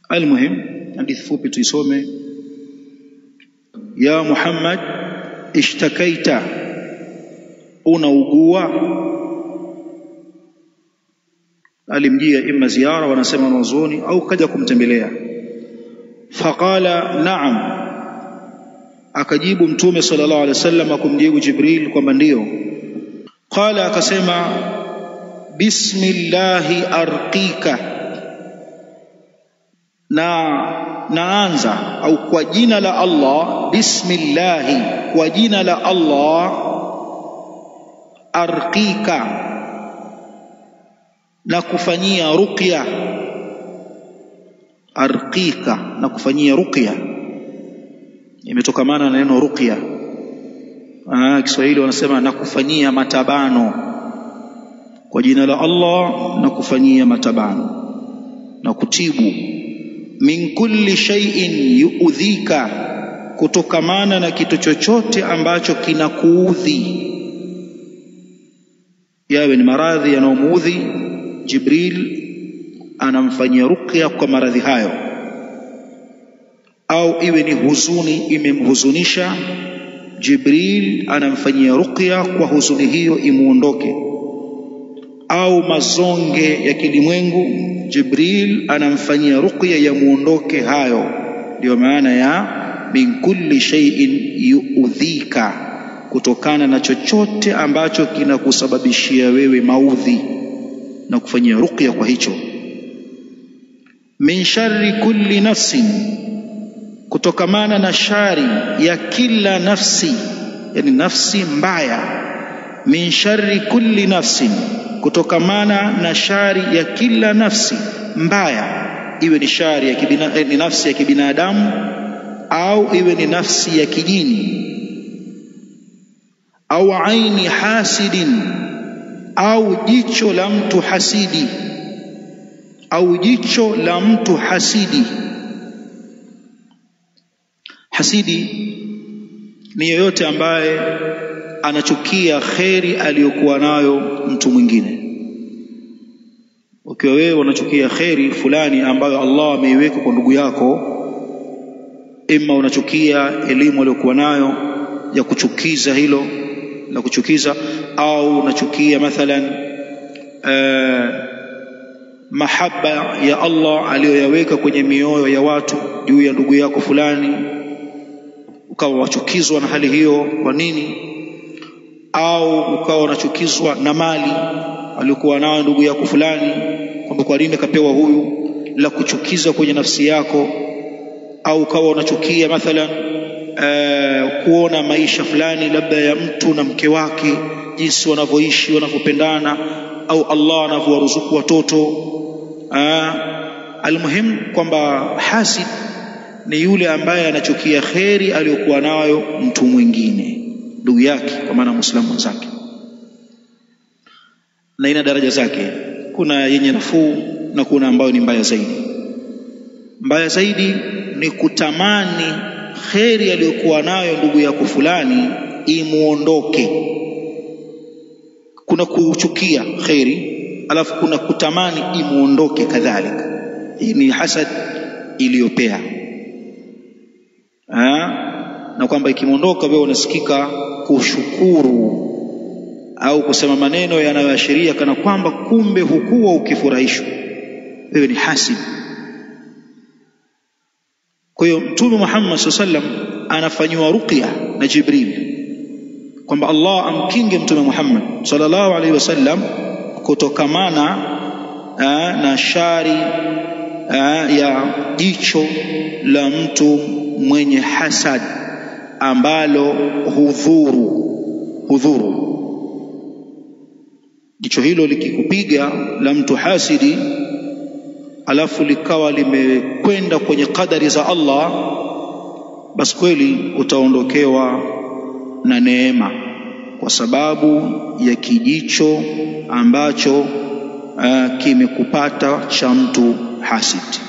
Almuhim, hadithi fupi tuisome. Ya Muhammad, ishtakaita, unaugua. Alimjia imma ziara, wanasema wanazuoni, au kaja kumtembelea. Faqala na'am, akajibu mtume sallallahu alaihi wasallam akumjibu Jibril kwamba ndio. Qala, akasema bismillahi arqika, naanza au kwa jina la Allah. Bismillahi, kwa jina la Allah. Arqika, na kufanyia ruqya. Arqika, na kufanyia ruqya, imetokamana na neno ruqya. Kiswahili wanasema na kufanyia matabano. Kwa jina la Allah na kufanyia matabano na kutibu. Min kulli shay'in yu'dhika, kutokamana na kitu chochote ambacho kinakuudhi. Yawe ni maradhi yanayomuudhi, Jibril anamfanyia ruqya kwa maradhi hayo. Au iwe ni huzuni imemhuzunisha, Jibril anamfanyia ruqya kwa huzuni hiyo imuondoke. Au mazonge ya kilimwengu, Jibril anamfanyia ruqya ya muondoke hayo. Ndio maana ya min kulli shay'in yu'dhika, kutokana na chochote ambacho kinakusababishia wewe maudhi na kufanyia ruqya kwa hicho. Min sharri kulli nafsin, kutokamana na shari ya kila nafsi, yani nafsi mbaya. Min sharri kulli nafsin, kutokamana na shari ya kila nafsi mbaya, iwe ni shari ni nafsi ya kibinadamu au iwe ni nafsi ya kijini. Au aini hasidin, au jicho la mtu hasidi. Au jicho la mtu hasidi. Hasidi ni yeyote ambaye anachukia kheri aliyokuwa nayo mtu mwingine. Ukiwa wewe unachukia kheri fulani ambayo Allah ameiweka kwa ndugu yako, ima unachukia elimu aliyokuwa nayo ya kuchukiza hilo la kuchukiza, au unachukia mathalan mahaba ya Allah aliyoyaweka kwenye mioyo ya watu juu ya ndugu yako fulani, ukawa wachukizwa na hali hiyo. Kwa nini? Au ukawa unachukizwa na mali aliyokuwa nayo ndugu yako fulani, kwamba kwa nini kapewa huyu, la kuchukiza kwenye nafsi yako. Au ukawa unachukia mathalan kuona maisha fulani labda ya mtu na mke wake, jinsi wanavyoishi, wanavyopendana, au Allah anavyowaruzuku watoto. Almuhim kwamba hasid ni yule ambaye anachukia kheri aliyokuwa nayo mtu mwingine, ndugu yake, kwa maana Muislamu mwenzake. Na ina daraja zake, kuna yenye nafuu na kuna ambayo ni mbaya zaidi. Mbaya zaidi ni kutamani kheri aliyokuwa nayo ndugu yako fulani imuondoke. Kuna kuchukia kheri, alafu kuna kutamani imuondoke kadhalika. Hii ni hasad iliyopea. Na kwamba ikimuondoka wewe unasikika kushukuru au kusema maneno yanayoashiria kana kwamba kumbe hukuwa ukifurahishwa. Wewe ni hasid. Kwa hiyo Mtume Muhammad sallallahu alaihi wasallam anafanywa ruqya na Jibril kwamba Allah amkinge Mtume Muhammad sallallahu alaihi wasallam kutokamana na shari ya jicho la mtu mwenye hasad ambalo hudhuru. Jicho hilo likikupiga la mtu hasidi, alafu likawa limekwenda kwenye kadari za Allah, basi kweli utaondokewa na neema kwa sababu ya kijicho ambacho kimekupata cha mtu hasid.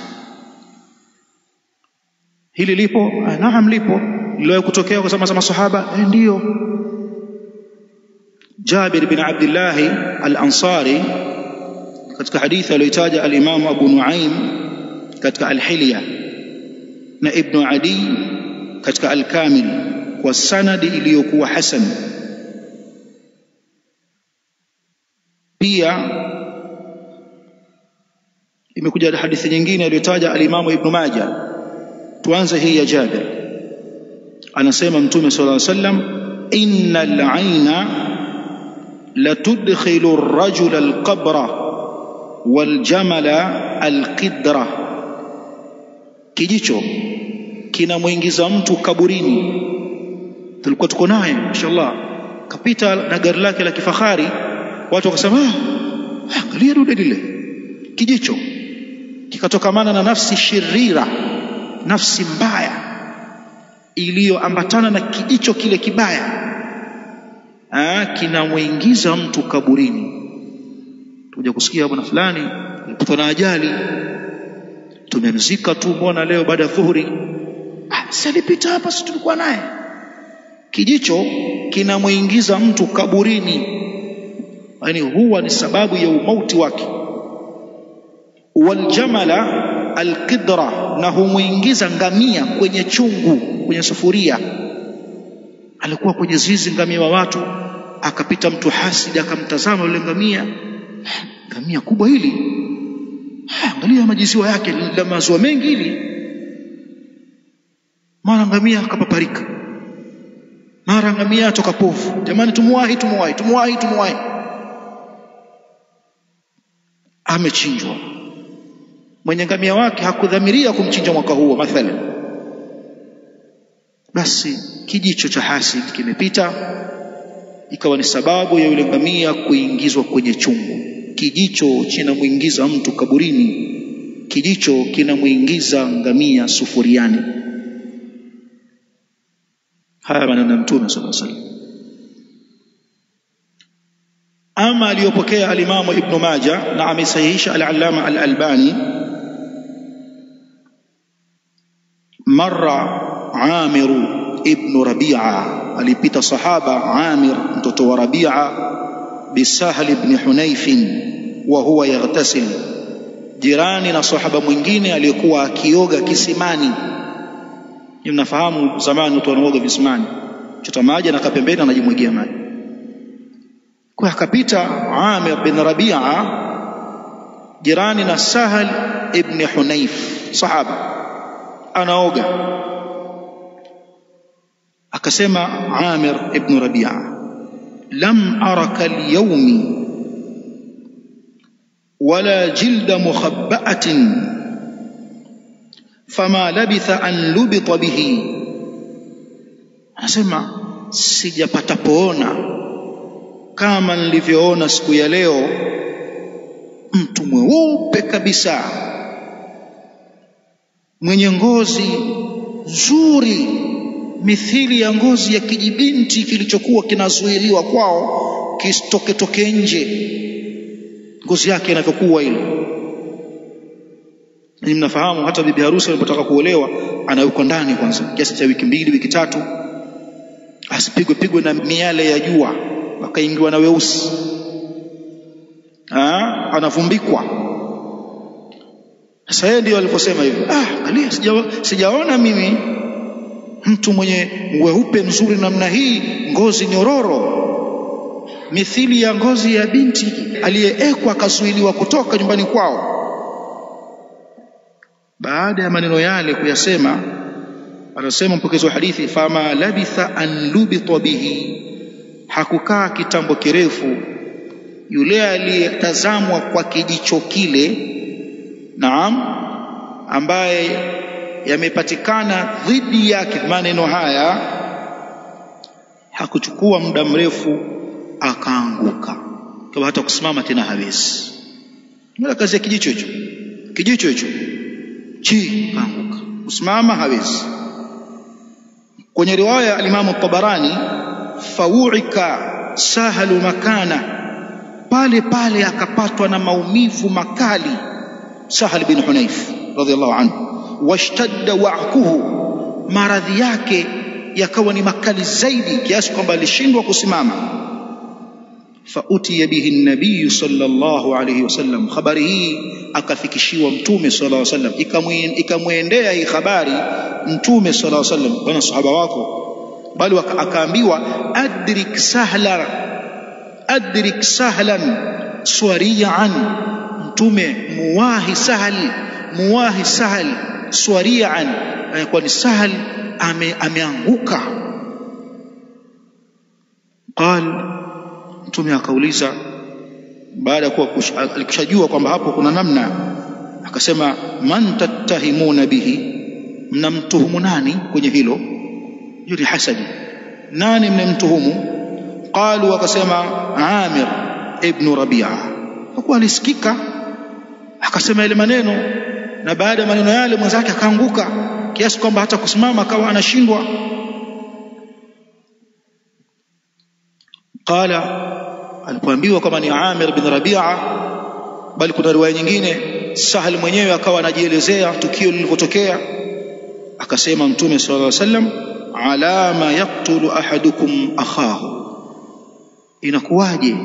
Hili lipo? Naam, lipo. Lilo kutokea kwa sama sahaba? Ndio. Jabir bin Abdullah al-Ansari katika hadithi aliyotaja al-Imam Abu Nuaim katika Al-Hilya na Ibn Adi katika Al-Kamil kwa sanadi iliyokuwa hasan. Pia imekuja hadithi nyingine iliyotaja al-Imam Ibn Majah. Tuanze hii ya Jabir. Anasema Mtume sallallahu alayhi wasallam, innal ayna la tudkhilu ar-rajula al-qabra wal jamala al-qidra, kijicho kinamuingiza mtu kaburini. Tulikuwa tuko naye inshallah, kapita na gari lake la kifahari, watu wakasema angalia dude lile. Kijicho kikatokamana na nafsi shirira, nafsi mbaya iliyoambatana na kijicho kile kibaya, kinamuingiza mtu kaburini. Tuja kusikia bwana fulani alipatwa na ajali, tumemzika tu, mbona leo baada ya dhuhuri, salipita hapa, si tulikuwa naye. Kijicho kinamuingiza mtu kaburini, yani huwa ni sababu ya umauti wake. Waljamala alqidra, na humuingiza ngamia kwenye chungu, kwenye sufuria. Alikuwa kwenye zizi ngamia wa watu, akapita mtu hasidi, akamtazama yule ngamia, ngamia kubwa hili, angalia majiziwa yake, la maziwa mengi hili. Mara ngamia akapaparika, mara ngamia atoka pofu. Jamani, tumuwahi. Amechinjwa. Mwenye ngamia wake hakudhamiria kumchinja mwaka huo mathalan, basi kijicho cha hasidi kimepita, ikawa ni sababu ya yule ngamia kuingizwa kwenye chungu. Kijicho kinamuingiza mtu kaburini, kijicho kinamuingiza ngamia sufuriani. Haya maneno ya Mtume sallallahu alaihi wasallam. Ama aliyopokea al-Imam Ibn Majah na amesahihisha al-Allama al-Albani, marra Amir ibn Rabi'a, alipita sahaba Amir mtoto wa Rabi'a bisahl ibn Hunayf wa huwa yaghtasil, jirani na sahaba mwingine aliyekuwa akioga kisimani. Mnafahamu zamani watu wanaoga visimani, chota maji na kapembeni anajimwagia maji. Kwa akapita Amir bin Rabi'a jirani na Sahal ibn Hunayf, sahaba anaoga. Akasema Amir ibn Rabi'a, lam araka al-yawmi wala jilda mukhabba'atin fama labitha an lubita bihi. Anasema sijapata poona kama nilivyoona siku ya leo mtu mweupe kabisa, mwenye ngozi nzuri mithili ya ngozi ya kijibinti kilichokuwa kinazuiliwa kwao kisitoke nje, ngozi yake inavyokuwa ile. Ni mnafahamu hata bibi harusi anapotaka kuolewa anawekwa ndani kwanza kiasi cha wiki 2 wiki 3, asipigwe na miale ya jua akaingiwa na weusi, anavumbikwa. Sasa yeye ndio aliposema hivyo, angalia, sijaona mimi mtu mwenye weupe mzuri namna hii, ngozi nyororo mithili ya ngozi ya binti aliyeekwa akazuiliwa kutoka nyumbani kwao. Baada ya maneno yale kuyasema, anasema mpokezi wa hadithi, fama labitha an lubita bihi, hakukaa kitambo kirefu yule aliyetazamwa kwa kijicho kile, ambaye yamepatikana dhidi yake maneno haya, hakuchukua muda mrefu akaanguka, kwa hata kusimama tena hawezi. Ndio kazi ya kijicho hicho, kaanguka, kusimama hawezi. Kwenye riwaya al-Imam at-Tabarani, fawuika sahalu makana, pale akapatwa na maumivu makali Sahal bin Hunayf radhiyallahu anhu, washtadda wa'kuhu, maradhi yake yakawa ni makali zaidi kiasi kwamba alishindwa kusimama. Fautiya bihi an-nabiy sallallahu alayhi wasallam, habari hii akafikishiwa mtume sallallahu alayhi wasallam. Ikamwendea hii habari mtume sallallahu alayhi wasallam, bwana sahaba wako, bali akaambiwa adrik sahlan swari'an, mtume muwahi sahal swari'an, kwa ni sahal ameanguka. Mtume akauliza baada ya kuwa alikushajua kwamba hapo kuna namna, akasema man tattahimuna bihi, mnamtuhumu nani kwenye hilo? Yule hasadi, nani mnamtuhumu? Qalu, akasema Amir ibn Rabi'a. Kwa alisikika akasema ile maneno, na baada ya maneno yale mwenzake akaanguka kiasi kwamba hata kusimama akawa anashindwa. Qala, alipoambiwa kama ni Amir bin Rabi'a, bali kuna riwaya nyingine Sahal mwenyewe akawa anajielezea tukio lilivyotokea, akasema mtume sallallahu alaihi wasallam, ala ma yaqtulu ahadukum akhahu, inakuwaje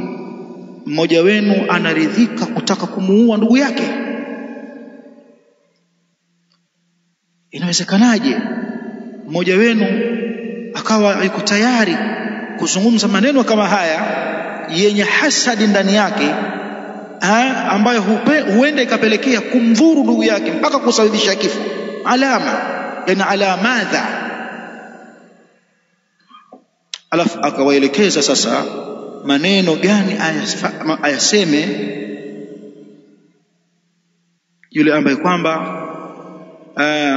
mmoja wenu anaridhika kutaka kumuua ndugu yake? Inawezekanaje mmoja wenu akawa yuko tayari kuzungumza maneno kama haya yenye hasadi ndani yake, ambayo huenda ikapelekea kumdhuru ndugu yake mpaka kusababisha kifo? Alama, yani ala madha? Alafu akawaelekeza sasa maneno gani ayaseme yule ambaye kwamba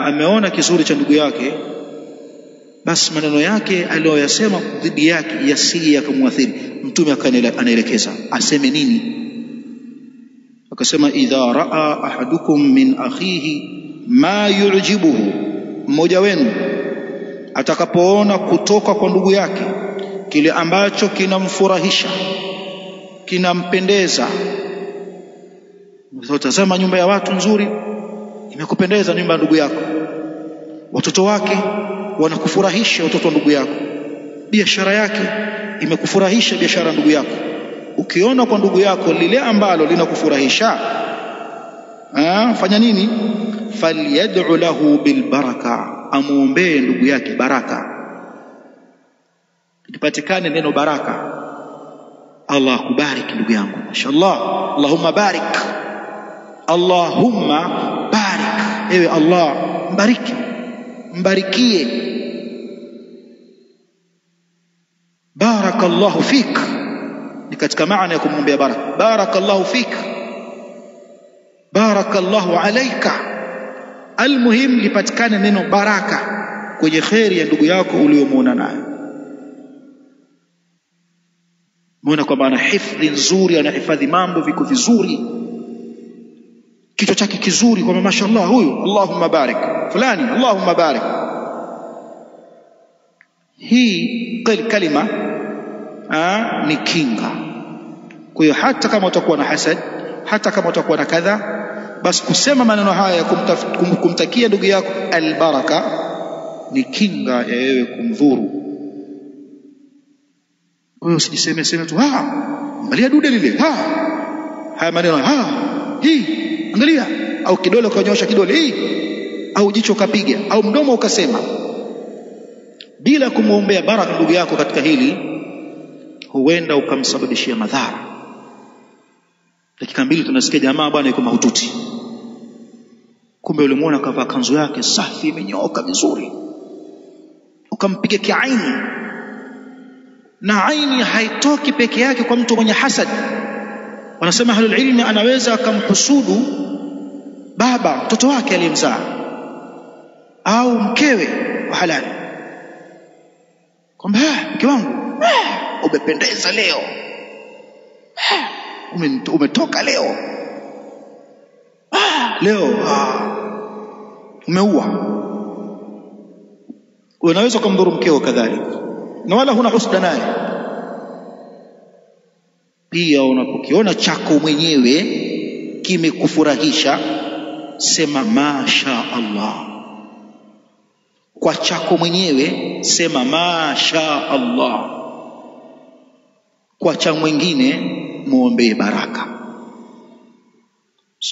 ameona kizuri cha ndugu yake, basi maneno yake aliyoyasema dhidi yake yasije yakamwathiri. Mtume anaelekeza aseme nini? Akasema idha raa ahadukum min akhihi ma yu'jibuhu, mmoja wenu atakapoona kutoka kwa ndugu yake kile ambacho kinamfurahisha, kinampendeza. Utazama nyumba ya watu nzuri, imekupendeza nyumba ya ndugu yako, watoto wake wanakufurahisha watoto wa ndugu yako, biashara yake imekufurahisha biashara ya ndugu yako. Ukiona kwa ndugu yako lile ambalo linakufurahisha, fanya nini? Falyad'u lahu bilbaraka, amuombee ndugu yake baraka. Ipatikane neno baraka, Allah akubariki ndugu yangu, mashallah, Allahumma barik, Allahumma barik, ewe Allah mbariki, mbarikie. Barakallahu fik, ni katika maana ya kumwombea baraka. Barakallahu fik, barakallahu alayka. Almuhim lipatikane neno baraka kwenye khairi ya ndugu yako uliomuona naye. Muona kwamba ana hifadhi nzuri, anahifadhi mambo viko vizuri, kichwa chake kizuri, kwamba mashallah huyu Allahumma barik fulani, Allahumma barik. Hii kalima ni kinga. Kwa hiyo hata kama utakuwa na hasad, hata kama utakuwa na kadha, basi kusema maneno haya ya kumtakia ndugu yako albaraka ni kinga ya wewe kumdhuru. Kwa hiyo usijiseme tu angalia dude lile, haya maneno, hii angalia, au kidole ukanyosha kidole, hii, au jicho ukapiga, au mdomo ukasema, bila kumwombea baraka ndugu yako katika hili, huenda ukamsababishia madhara. Dakika mbili tunasikia jamaa bwana yuko mahututi, kumbe ulimuona kavaa kanzu yake safi imenyooka vizuri, ukampiga kiaini. Na aini haitoki peke yake kwa mtu mwenye hasad. Wanasema ahlul ilmi anaweza akamhusudu baba mtoto wake aliyemzaa, au mkewe wa halali, kwamba mke wangu umependeza leo, umetoka leo, umeua. Unaweza kumdhuru mkeo kadhalika, na wala huna husda naye. Pia unapokiona chako mwenyewe kimekufurahisha, sema masha Allah. Kwa chako mwenyewe sema masha Allah. kwa cha mwingine muombe baraka.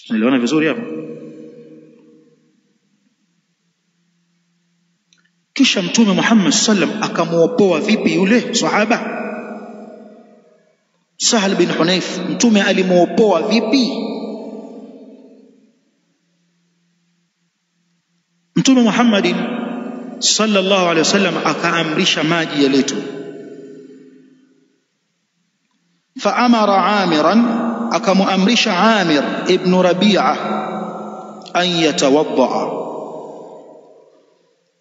Tunaelewana vizuri hapo? Kisha Mtume Muhammad sallam akamuopoa vipi yule sahaba Sahal bin Hunayf? Mtume alimuopoa vipi? Mtume Muhammad sallallahu alaihi wasallam akaamrisha maji yaletwe. Faamara Amiran, akamuamrisha Amir ibn Rabi'a an yatawadda,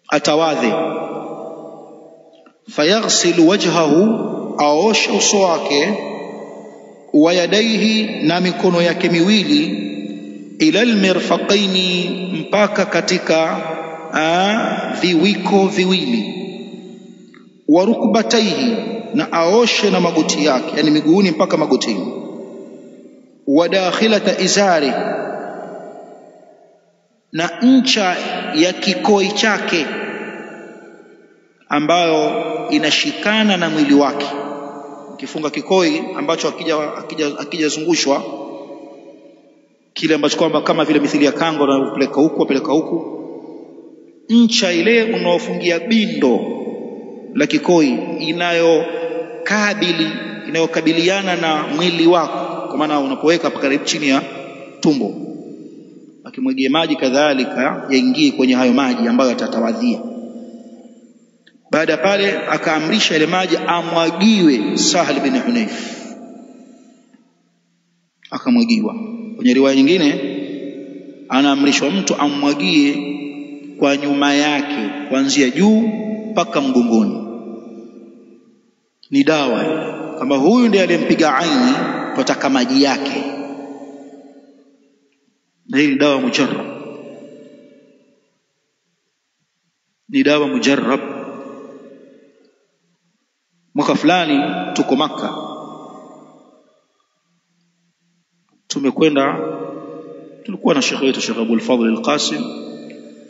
atawadhi. Fayaghsilu wajhahu, aoshe uso wake, wa yadaihi, na mikono yake miwili, ila almirfaqaini, mpaka katika viwiko viwili, wa rukbataihi, na aoshe na magoti yake, yani miguuni mpaka magotini, wa dakhilata izari, na ncha ya kikoi chake ambayo inashikana na mwili wake. Ukifunga kikoi ambacho akijazungushwa kile ambacho kwamba kama vile mithili ya kango na upeleka huku, ncha ile unaofungia bindo la kikoi inayokabiliana na mwili wako, kwa maana unapoweka karibu chini ya tumbo, akimwagia maji kadhalika yaingie kwenye hayo maji ambayo atatawadhia. Baada pale akaamrisha ile maji amwagiwe Sahal bin Hunayf, akamwagiwa. Kwenye riwaya nyingine anaamrishwa mtu amwagie kwa nyuma yake kuanzia juu mpaka mgongoni. Ni dawa kama huyu ndiye aliyempiga aini, tutaka maji yake, na hii dawa mujarrab, ni dawa mujarrab. Mwaka fulani tuko Makka, tumekwenda, tulikuwa na shekhi wetu Sheikh Abul Fadhl Al-Qasim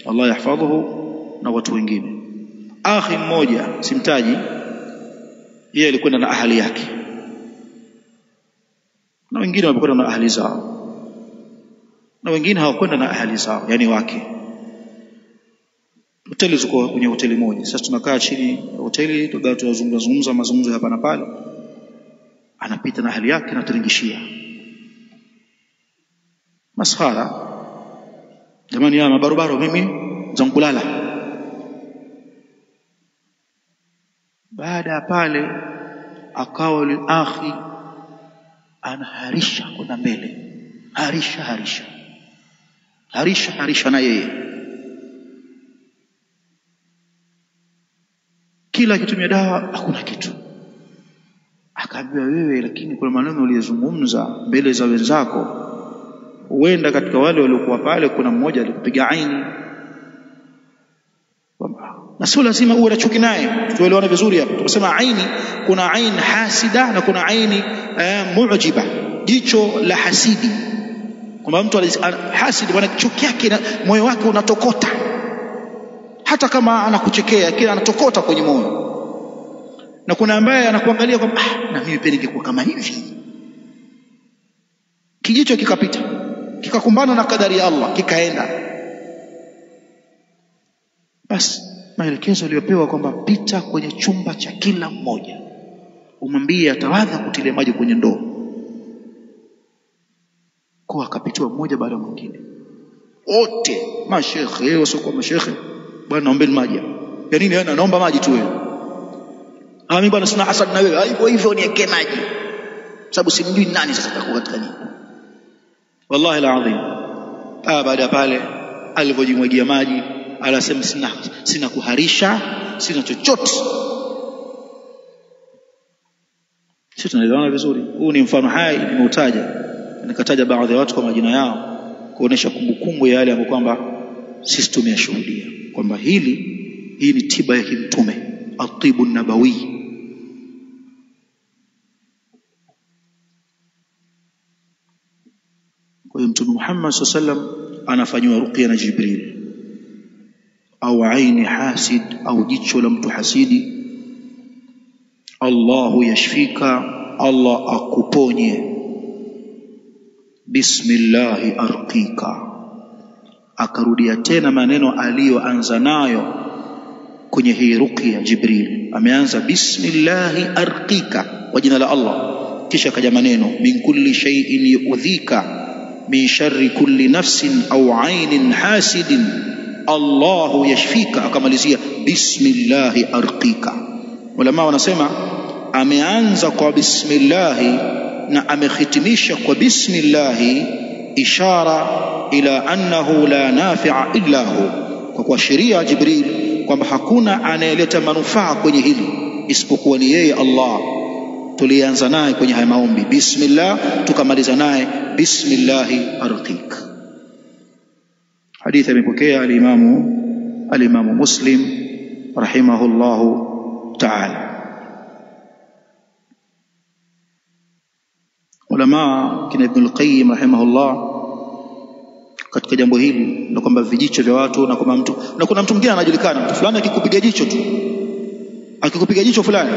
Allah yahfadhuhu na watu wengine. Akhi mmoja simtaji, yeye alikwenda na ahali yake na wengine walikwenda na ahali zao na wengine hawakwenda na ahali zao, yani wake. Hoteli ziko kwenye hoteli moja. Sasa tunakaa chini ya hoteli, tunazungumza mazungumzo hapa na pale, anapita na ahali yake na turingishia maskhara, jamani ya mabarobaro, mimi zankulala. Baada ya pale akawa li akhi anaharisha kwenda mbele, harisha na yeye, kila akitumia dawa hakuna kitu. Akaambiwa, wewe lakini kuna maneno uliyozungumza mbele za wenzako, huenda katika wale waliokuwa pale kuna mmoja alikupiga aini, na sio lazima uwe na chuki naye. Tuelewane vizuri hapa. Tunasema aini, kuna aini hasida na kuna aini mu'jiba, jicho la hasidi. Kwamba mtu hasidi, bwana chuki yake na moyo wake unatokota, hata kama anakuchekea kila anatokota kwenye moyo. Na kuna ambaye anakuangalia kwamba na mimi pia ningekuwa kama hivi, kijicho kikapita kikakumbana na kadari ya Allah kikaenda. Basi maelekezo aliyopewa kwamba pita kwenye chumba cha kila mmoja, umwambie atawadha kutilia maji kwenye ndoo. Kwa akapitiwa mmoja baada ya mwingine, wote mashekhe wasiokuwa mashekhe, bwana naomba maji. Ya nini? Naomba maji tu wewe. Mimi bwana sina hasad na wewe, hivyo niwekee maji, sababu simjui nani sasa atakuwa katika nini. Wallahi alazim, baada ya pale alipojimwagia maji alasema sina kuharisha, sina chochote. Sisi tunaelewana vizuri. Huu ni mfano hai nimeutaja, nikataja baadhi ya watu kwa majina yao kuonesha kumbukumbu ya yale ambayo kwamba sisi tumeyashuhudia, kwamba hii ni tiba ya kimtume, atibu nabawi. Kwa hiyo Mtume Muhammad sallallahu alaihi wasallam anafanywa ruqya na Jibril, au aini hasid, au jicho la mtu hasidi. Allahu yashfika Allah akuponye, bismillahi arqika. Akarudia tena maneno aliyoanza nayo kwenye hii ruqya Jibril. Ameanza bismillahi arqika, kwa jina la Allah, kisha kaja maneno min kulli shay'in yu'dhika min sharri kulli nafsin au ainin hasidin Allahu yashfika. Akamalizia bismillahi arqika. Ulama wanasema ameanza kwa bismillahi na amehitimisha kwa bismillahi, ishara ila annahu la nafi'a illa hu, kwa kuashiria Jibril kwamba hakuna anayeleta manufaa kwenye hili isipokuwa ni yeye Allah. Tulianza naye kwenye haya maombi bismillah, tukamaliza naye bismillahi arqik. Hadithi imepokea al-Imamu Muslim rahimahullahu ta'ala. Ulama kina Ibn al-Qayyim rahimahullah katika jambo hili na kwamba vijicho vya watu, na kuna mtu mwingine anajulikana, mtu fulani akikupiga jicho tu, akikupiga jicho fulani,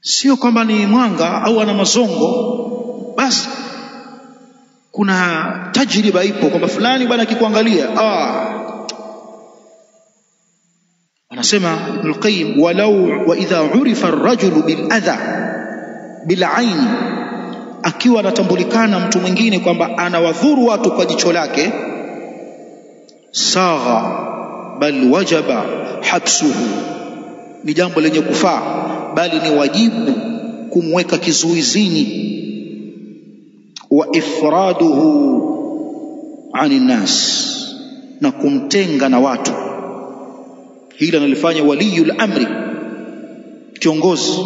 sio kwamba ni mwanga au ana mazongo basi. Kuna tajriba ipo kwamba fulani bwana akikuangalia, anasema Ibn al-Qayyim, walau wa idha urifa ar-rajulu bil adha bil ayn, akiwa anatambulikana mtu mwingine kwamba anawadhuru watu kwa jicho lake, sagha bal wajaba habsuhu, ni jambo lenye kufaa bali ni wajibu kumweka kizuizini, wa ifraduhu anin nas, na kumtenga na watu. Hili analifanya waliyul amri, kiongozi.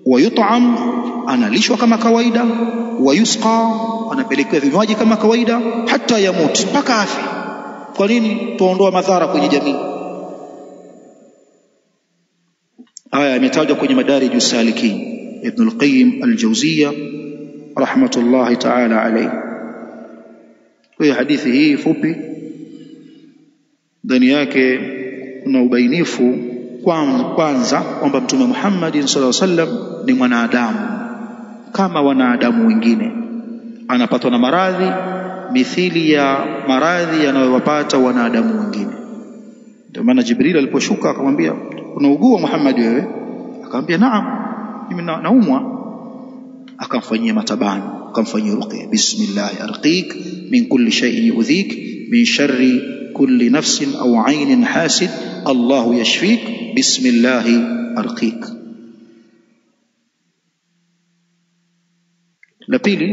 Wa yut'am, analishwa kama kawaida. Wa yusqa, anapelekewa vinywaji kama kawaida, hata yamut, mpaka afi. Kwa nini? Tuondoa madhara kwenye jamii. Haya yametajwa kwenye Madarij as-Salikin, Ibn al-Qayyim al-Jawziyya rahmatullahi ta'ala alayhi. Kwa hadithi hii fupi, ndani yake kuna ubainifu kwanza kwamba Mtume Muhammad sallallahu alaihi wasallam ni mwanadamu kama wanadamu wengine, anapatwa na maradhi mithili ya maradhi yanayowapata wanadamu wengine. Ndio maana Jibril aliposhuka akamwambia, unaugua Muhammad wewe? Akamwambia naam, mimi naumwa. Akamfanyia matabano, akamfanyia ruqya, bismillahi arqik min kulli shay'in yu'dhik min sharri kulli nafsin au ainin hasid Allahu yashfik bismillahi arqik. La pili,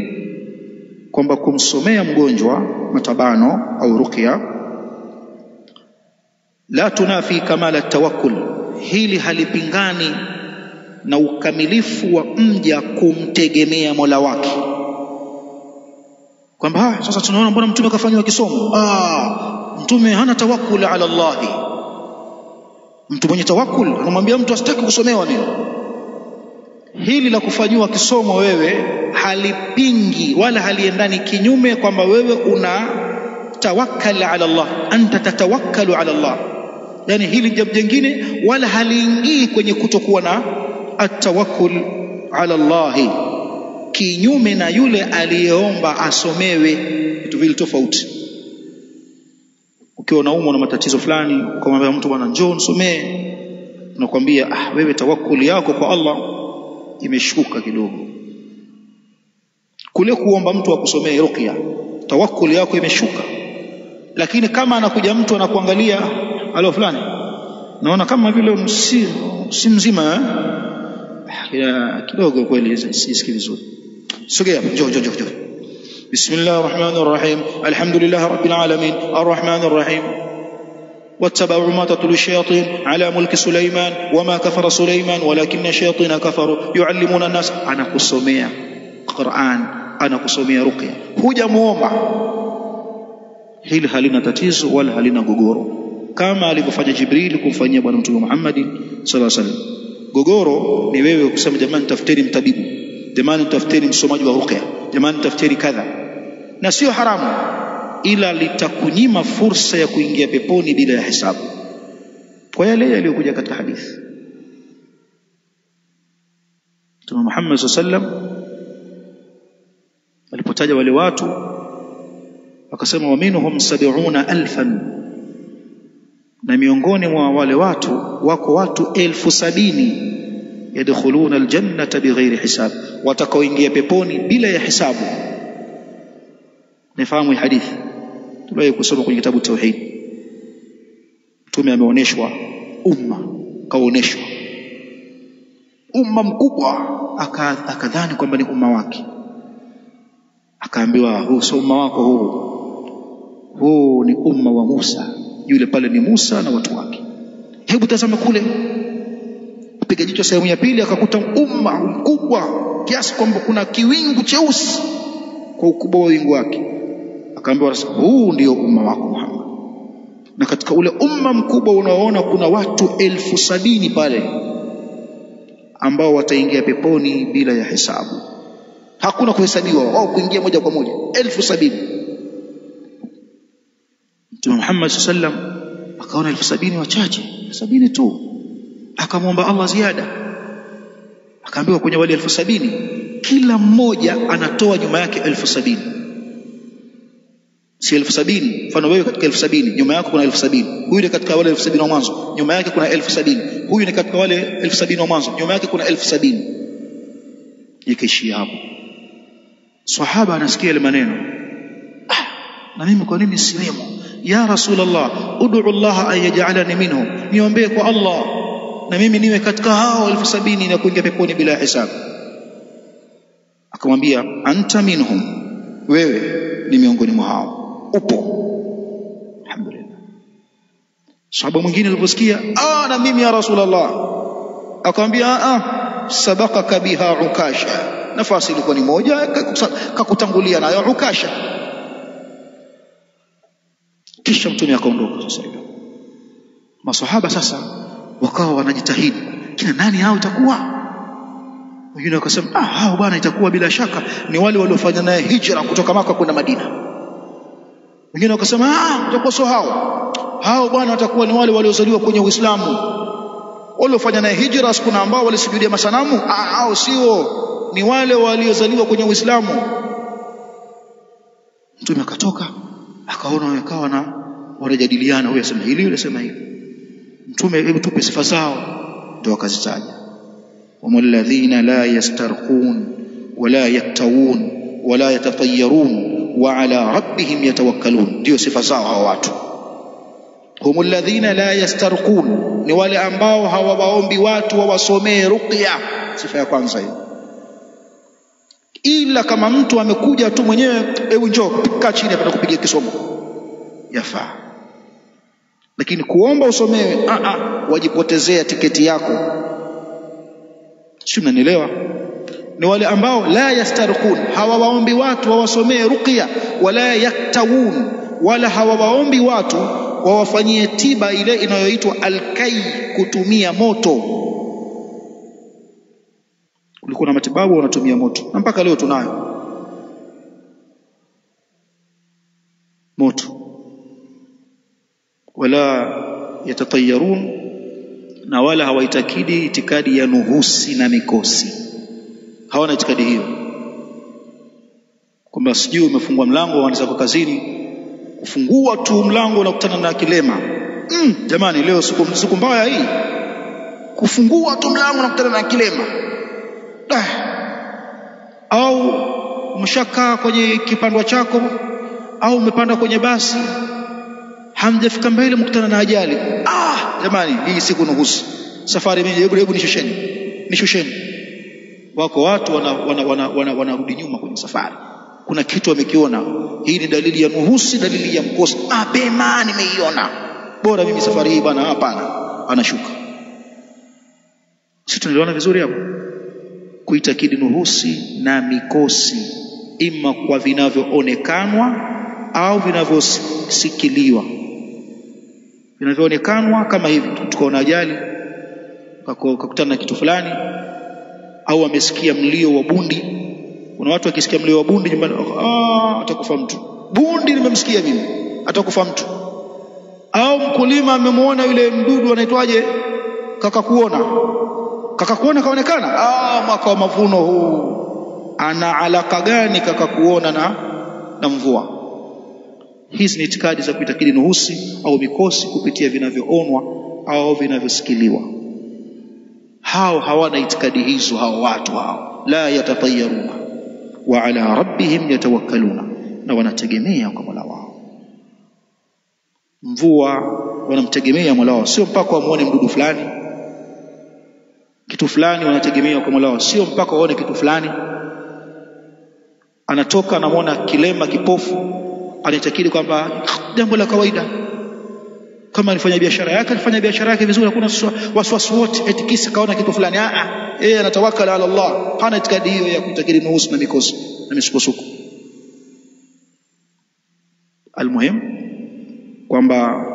kwamba kumsomea mgonjwa matabano au ruqya la tunafi kamala at-tawakkul, hili halipingani na ukamilifu wa mja kumtegemea Mola wake. Kwamba sasa tunaona mbona mtume kafanywa kisomo, mtume hana tawakkul ala Allah. Mtu mwenye tawakkul anamwambia mtu asitaki kusomewa nini. Hili la kufanywa kisomo wewe halipingi wala haliendani kinyume kwamba wewe una tawakkal ala Allah, anta tatawakkalu ala Allah. Yani hili jambo jingine wala haliingii kwenye kutokuwa na at-tawakkul ala Allah, kinyume na yule aliyeomba asomewe. Vitu vile tofauti. Ukiwa unaumwa na matatizo fulani, ukamwambia mtu bwana njoo nisomee, unakwambia wewe tawakkuli yako kwa Allah imeshuka kidogo. Kule kuomba mtu akusomee ruqya, tawakkuli yako imeshuka. Lakini kama anakuja mtu anakuangalia, alo fulani naona kama vile si mzima, kidogo kweli sisikii vizuri, sogea, njoo. Bismillahir rahmanir rahim, alhamdulillahi rabbil alamin, arrahmanir rahim. واتبعوا ما تتلو الشياطين على ملك سليمان وما كفر سليمان ولكن الشياطين كفروا يعلمون الناس. أنا kusomea Qur'an, ana kusomea ruqya, huja muomba. Hili halina tatizo wala halina gogoro, kama alivyofanya Jibril kumfanyia bwana Mtume Muhammad sallallahu alaihi wasallam. Gogoro ni wewe kusema jamani tafuteni mtabibu, jamani tafuteni msomaji wa ruqya, jamani tafuteni kadha. Na sio haramu, ila litakunyima fursa ya kuingia peponi bila ya hisabu. kwa yale yaliyokuja katika hadithi. Mtume Muhammad sallam alipotaja wale watu akasema wa minhum 70,000, na miongoni mwa wale watu wako watu 70,000 yadkhuluna aljannata bighairi hisab, watakaoingia peponi bila ya hisabu. Nifahamu hadithi tuliwahi kusoma kwenye kitabu Tauhid. Mtume ameonyeshwa umma, kaonyeshwa umma mkubwa, akadhani kwamba ni umma wake. Akaambiwa huu sio umma wako, huu ni umma wa Musa. Yule pale ni Musa na watu wake. Hebu tazama kule, piga jicho sehemu ya pili, akakuta umma mkubwa kiasi kwamba kuna kiwingu cheusi kwa ukubwa wa wingu wake. Akaambiwa huu ndio umma wako Muhammad. Na katika ule umma mkubwa unaoona kuna watu 70,000 pale ambao wataingia peponi bila ya hesabu. Hakuna kuhesabiwa au kuingia moja kwa moja, 70,000. Mtume Muhammad sallam akaona 70,000 wachache, 70 tu. Akamwomba Allah ziada. Akaambiwa kwenye wale 70,000 kila mmoja anatoa nyuma yake 70,000. Si 70,000, mfano wewe katika 70,000 nyuma yako kuna 70,000. Huyu ni katika wale 70,000 wa mwanzo, nyuma yake kuna 70,000. Huyu ni katika wale 70,000 wa mwanzo, nyuma yake kuna 70,000. Ikaishia hapo. Sahaba anasikia ile maneno, na mimi kwa nini siwemo? Ya Rasulullah, ud'u Allah an yaj'alani minhum, niombe kwa Allah na mimi niwe katika hao 70,000 na kuingia peponi bila hisabu. Akamwambia anta minhum, wewe ni miongoni mwa hao, upo. Alhamdulillah. Sahaba mwingine aliposikia na mimi ya Rasulullah, akamwambia sabaqaka biha Ukasha, nafasi ilikuwa ni moja, kakutangulia nayo Ukasha. Kisha Mtume akaondoka. Sasa masahaba sasa wakawa wanajitahidi, kina nani hao itakuwa? Wengine wakasema hao bwana itakuwa bila shaka ni wale waliofanya naye hijra kutoka Maka kwenda Madina. Wengine wakasema itakuwa sio hao bwana watakuwa ni wale waliozaliwa kwenye Uislamu, waliofanya naye hijra. Kuna ambao walisujudia masanamu, hao sio, ni wale waliozaliwa kwenye Uislamu. Mtume akatoka, akaona wakawa na wanajadiliana, huyu asema hili, yule asema hili. Mtume, hebu tupe sifa zao, ndio akazitaja. Walladhina la yastarqun wala yaktawun wala yatatayyarun wa ala rabbihim yatawakkalun, ndio sifa zao hao watu. Humul ladhina la yastarqun, ni wale ambao hawawaombi watu wawasomee ruqya. Sifa ya kwanza hiyo. Ila kama mtu amekuja tu mwenyewe, hebu njoo kaa chini hapa kupigia kisomo, yafaa. Lakini kuomba usomewe, wajipotezea tiketi yako. Sio, mnanielewa? Ni wale ambao la yastarqun, hawawaombi watu wawasomee ruqya, wala yaktawun, wala hawawaombi watu wawafanyie tiba ile inayoitwa alkai, kutumia moto. Kulikuwa na matibabu wanatumia moto, na mpaka leo tunayo moto. Wala yatatayyarun, na wala hawaitakidi itikadi ya nuhusi na mikosi. Hawana itikadi hiyo kwamba sijui umefungua mlango, wanaanza kwa kazini kufungua tu mlango unakutana na kilema. Jamani, leo siku mbaya hii, kufungua tu mlango unakutana na kilema. Au mshaka kwenye kipandwa chako, au umepanda kwenye basi, hamjafika mbele mkutana na ajali. Jamani, hii siku nuhusi safari, mimi hebu nishusheni. Wako watu wanarudi nyuma kwenye safari, kuna kitu wamekiona. Hii ni dalili ya nuhusi, dalili ya mkosi. Mapema nimeiona, bora mimi safari hii bwana, hapana, anashuka. Sisi tunaelewana vizuri hapo? Kuitakidi nuhusi na mikosi, ima kwa vinavyoonekana au vinavyosikiliwa. Vinavyoonekana kama hivi, tukaona ajali, kakutana na kitu fulani, au amesikia mlio wa bundi. Kuna watu wakisikia mlio wa bundi nyumbani, atakufa mtu. Bundi nimemsikia mimi, atakufa mtu. Au mkulima amemuona yule mdudu anaitwaje, kakakuona kaonekana, mwaka wa mavuno huu. Ana alaka gani kakakuona na mvua? Hizi ni itikadi za kuitakidi nuhusi au mikosi kupitia vinavyoonwa au vinavyosikiliwa. Hao hawana itikadi hizo, hao watu hao la yatatayaruna wa ala rabbihim yatawakkaluna, na wanategemea kwa Mola wao. Mvua wanamtegemea Mola wao, sio mpaka wamuone mdudu fulani, kitu fulani. Wanategemea kwa Mola wao, sio mpaka waone kitu fulani. Anatoka anamuona kilema kipofu, anatakiri kwamba jambo la kawaida. Kama alifanya biashara yake vizuri, hakuna waswasi wote eti kisa kaona kitu fulani. Yeye anatawakkala ala Allah, hana itikadi hiyo ya kutakiri nuhusi na mikosi na misukosuko. Almuhim kwamba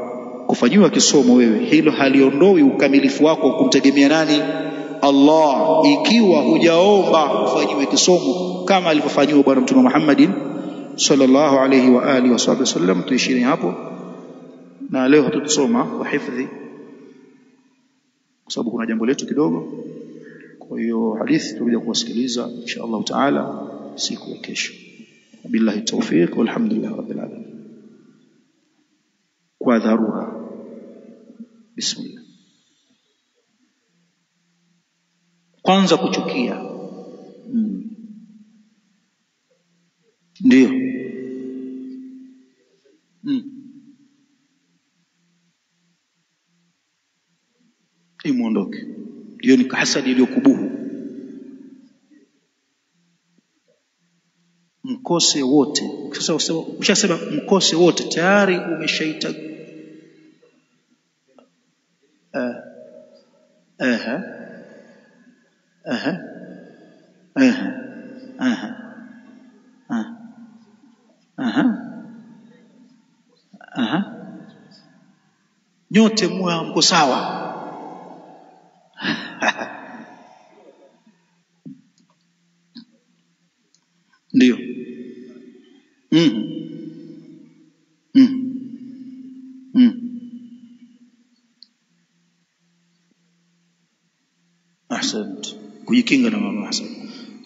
kufanyiwa kisomo wewe, hilo haliondoi ukamilifu wako kumtegemea nani? Allah. Ikiwa hujaomba kufanyiwa kisomo kama alivyofanywa bwana Mtume Muhammadin sallallahu alayhi wa alihi wasallam. Tuishini hapo, na leo hatutasoma kwa hifadhi kwa sababu kuna jambo letu kidogo. Kwa hiyo hadithi tutakuja kuwasikiliza insha Allah taala siku ya kesho. Billahi tawfiq, walhamdulillah rabbil alamin. Kwa dharura, bismillah. Kwanza kuchukia, ndio imuondoke. Hiyo ni hasadi iliyokubuhu. Mkose wote, sasa ushasema mkose wote tayari umeshaita. Nyote mko sawa. Ndio. Ahsant. Kujikinga na mambo hasad.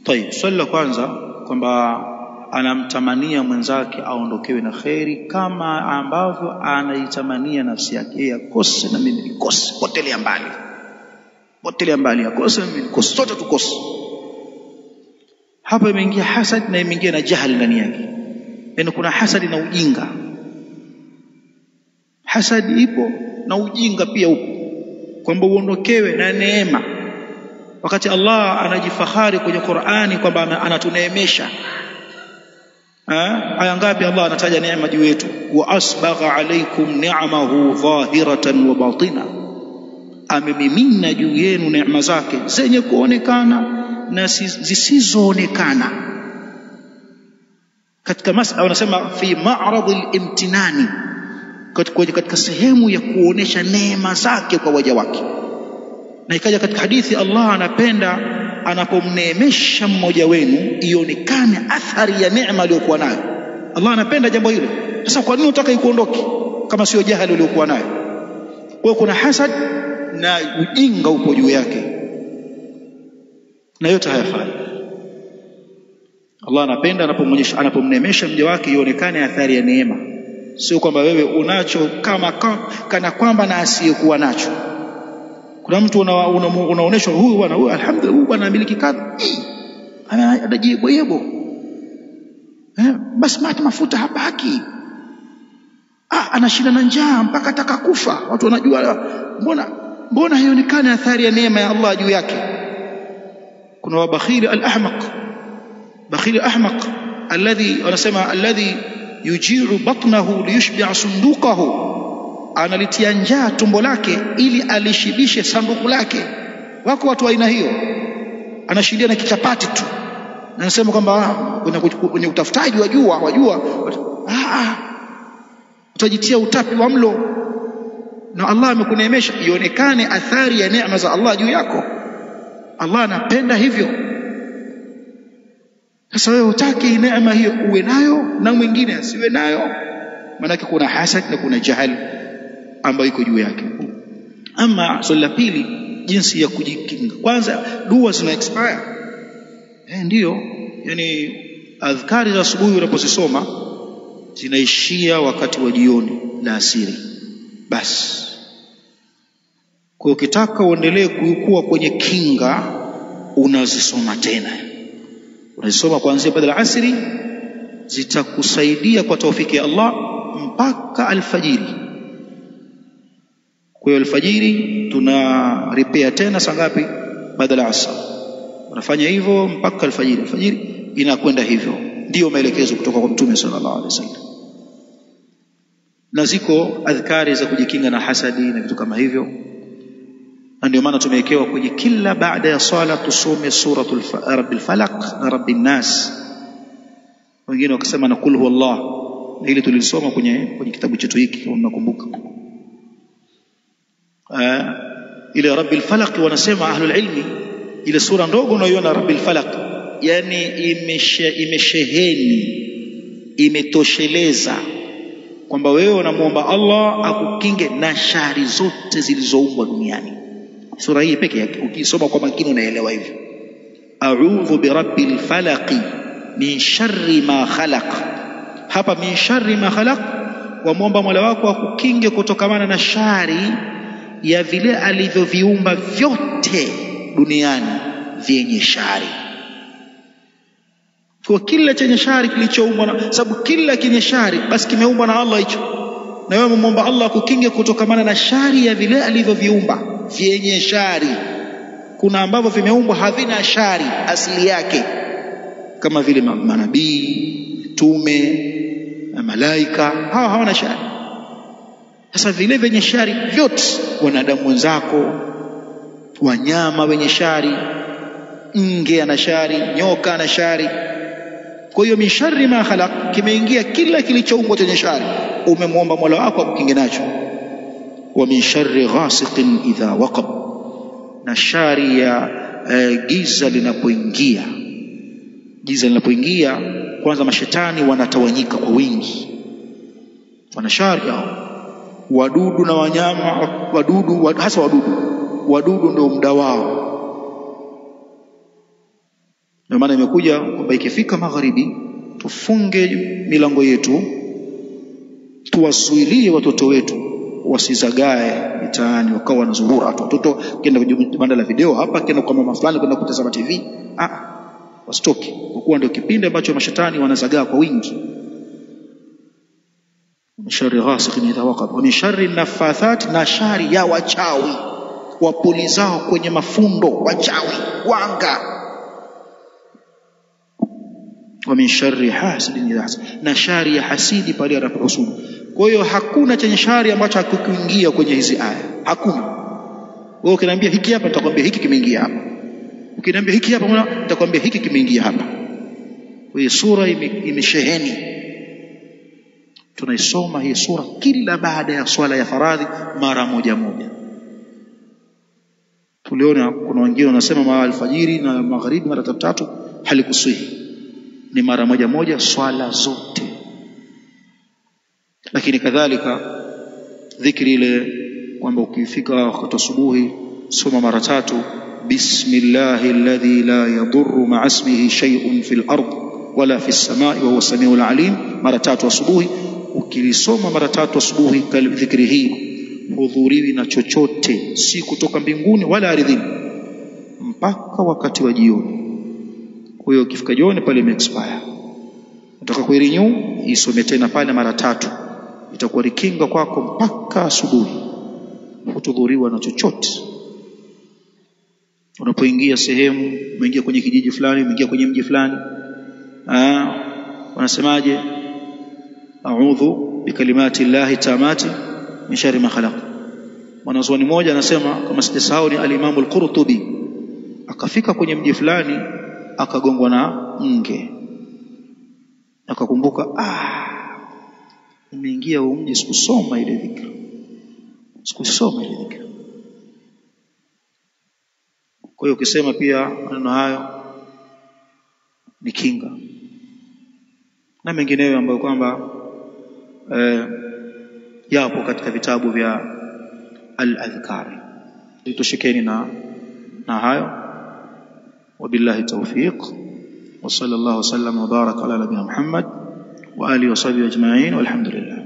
Tayeb, swali la kwanza kwamba anamtamania mwenzake aondokewe na khairi kama ambavyo anaitamania nafsi yake, yeye akose na mimi nikose, potelea mbali, akose na mimi nikose, sote tukose. Hapa imeingia hasad na imeingia na jahili ndani yake. Yaani kuna hasadi na ujinga. Hasadi ipo na ujinga pia upo, kwamba uondokewe na neema, wakati Allah anajifahari kwenye Qur'ani kwamba anatuneemesha. Aya ngapi Allah anataja neema juu yetu? Wa asbagha alaykum ni'amahu dhahiratan wa batina, amemimina juu yenu neema zake zenye kuonekana na zisizoonekana. Katika masala wanasema fi ma'radil imtinani, katika sehemu ya kuonesha neema zake kwa waja wake. Na ikaja katika hadithi, Allah anapenda anapomneemesha mmoja wenu ionekane athari ya neema aliyokuwa nayo. Allah anapenda jambo hilo. Sasa kwa nini unataka ikuondoke kama sio jahili uliokuwa nayo? Kwa kuna hasad na ujinga upo juu yake, na yote hayafai. Allah anapenda anapomneemesha mja wake ionekane athari ya neema, sio kwamba wewe unacho kana kwamba na asiyekuwa nacho. Kuna mtu unaonyeshwa huyu bwana, huyu alhamdulillah, huyu bwana amiliki kadha, anajiboyebo, basi mata mafuta habaki, anashinda na njaa mpaka atakakufa. Watu wanajua, mbona haionekane athari ya neema ya Allah juu yake? Kuna wabakhili al-ahmaq alladhi wanasema alladhi yuji'u batnahu liyushbi'a sunduqahu, analitia njaa tumbo lake ili alishibishe sanduku lake. Wako watu wa aina hiyo, anashindia na kichapati tu, na anasema kwamba kwenye utafutaji wajua utajitia utapi wa mlo, na Allah amekuneemesha ionekane athari ya neema za Allah juu yako. Allah anapenda hivyo. Sasa wewe utaki neema hiyo uwe nayo na mwingine asiwe nayo, maana kuna hasad na kuna jahil. ambayo iko juu yake. Ama swali la pili, jinsi ya kujikinga. Kwanza, dua zina expire. Ndio, yani adhkari za asubuhi unapozisoma zinaishia wakati wa jioni la asiri basi. Kwa ukitaka uendelee kuwa kwenye kinga, unazisoma tena, unazisoma kuanzia baada ya asiri, zitakusaidia kwa taufiki ya Allah mpaka alfajiri. Kwa hiyo alfajiri tuna repair tena saa ngapi? Baada ya asr. Unafanya hivyo mpaka alfajiri. Alfajiri inakwenda hivyo. Ndio maelekezo kutoka kwa Mtume sallallahu alaihi wasallam. Na ziko adhkari za kujikinga na hasadi na vitu kama hivyo. Na ndio maana tumewekewa kwenye kila baada ya swala tusome suratul Rabbil Falaq na Rabbin Nas. Wengine wakasema na kul huwallah. Na ile tulisoma kwenye kitabu chetu hiki kama mnakumbuka. Ile Rabbil Falaq wanasema ahlul ilmi, ile sura ndogo unayoiona Rabbil Falaq, yani imesheheni, imetosheleza kwamba wewe unamuomba Allah akukinge na shari zote zilizoumbwa duniani. Sura hii pekee yake ukisoma kwa makini unaelewa hivyo. A'udhu birabbil falaq min sharri ma khalaq. Hapa min sharri ma khalaq, wamuomba Mola wako akukinge kutokamana na shari ya vile alivyoviumba vyote duniani vyenye shari. Kwa kila chenye shari kilichoumbwa, na sababu kila chenye shari basi kimeumbwa na Allah hicho, na wewe muomba Allah akukinge kutokamana na shari ya vile alivyoviumba vyenye shari. Kuna ambavyo vimeumbwa havina shari asili yake, kama vile manabii, tume na malaika, hawa hawana shari. Sasa vile vyenye shari vyote, wanadamu wenzako, wanyama wenye shari, nge ana shari, nyoka ana shari. Kwa hiyo min sharri ma khalaq, kimeingia kila kilichoumbwa chenye shari, umemwomba Mola wako akukinge nacho. Wa min sharri ghasiqin idha waqab, na shari ya giza linapoingia. Giza linapoingia, kwanza mashetani wanatawanyika kwa wingi, wana shari hao. Wadudu na wanyama, hasa wadudu ndio muda wao. Ndio maana imekuja kwamba ikifika magharibi tufunge milango yetu, tuwazuilie watoto wetu wasizagae mitaani wakawa wanazurura. Watoto kenda kwenye banda la video hapa, kenda kwa mama fulani kwenda kutazama TV, wasitoke, kwa kuwa ndio kipindi ambacho mashetani wanazagaa kwa wingi. Sharri ghasiqin idha waqab, wa min sharri nafathat, na shari ya wachawi wapulizao kwenye mafundo, wachawi wanga. Wa min sharri hasidin idha hasad, na shari ya hasidi pale anapohusudu. Kwa hiyo hakuna chenye shari ambacho hakukuingia kwenye hizi aya, hakuna. Wewe ukiniambia hiki hapa, nitakwambia hiki kimeingia hapa. Ukiniambia hiki hapa, nitakwambia hiki kimeingia hapa. Kwa hiyo sura imesheheni. Tunaisoma hii sura kila baada ya swala ya faradhi mara moja. Tuliona kuna wengine wanasema mara alfajiri na magharibi mara tatu, halikusihi, ni mara moja swala zote. Lakini kadhalika dhikri ile kwamba ukifika wakati asubuhi soma mara 3, bismillahi alladhi la yadurru ma'a ismihi shay'un fil ard wala fis samai wa huwa samiul alim, mara 3 asubuhi. Ukilisoma mara 3 asubuhi dhikri hii, hudhuriwi na chochote, si kutoka mbinguni wala ardhini, mpaka wakati wa jioni. Kwa hiyo ukifika jioni pale imeexpire, nataka kuirenew, isome tena pale mara 3, itakuwa kinga kwako mpaka asubuhi, hutudhuriwa na chochote. Unapoingia sehemu, umeingia kwenye kijiji fulani, umeingia kwenye mji fulani, wanasemaje? A'udhu bikalimati llahi tamati min sharri ma khalaq. Mwanazuoni mmoja anasema, kama sijasahau, ni al-Imam al-Qurtubi, akafika kwenye mji fulani akagongwa na nge, akakumbuka, nimeingia huo mji, sikusoma ile dhikri. Kwa hiyo ukisema pia maneno hayo ni kinga, na mengineyo ambayo kwamba yapo katika vitabu vya al-adhkar. Tushikeni na hayo. Wabillahi tawfiq, wa sallallahu wasallam wa baraka ala nabiyina Muhammad wa alihi wa sahbihi ajma'in, walhamdulillah.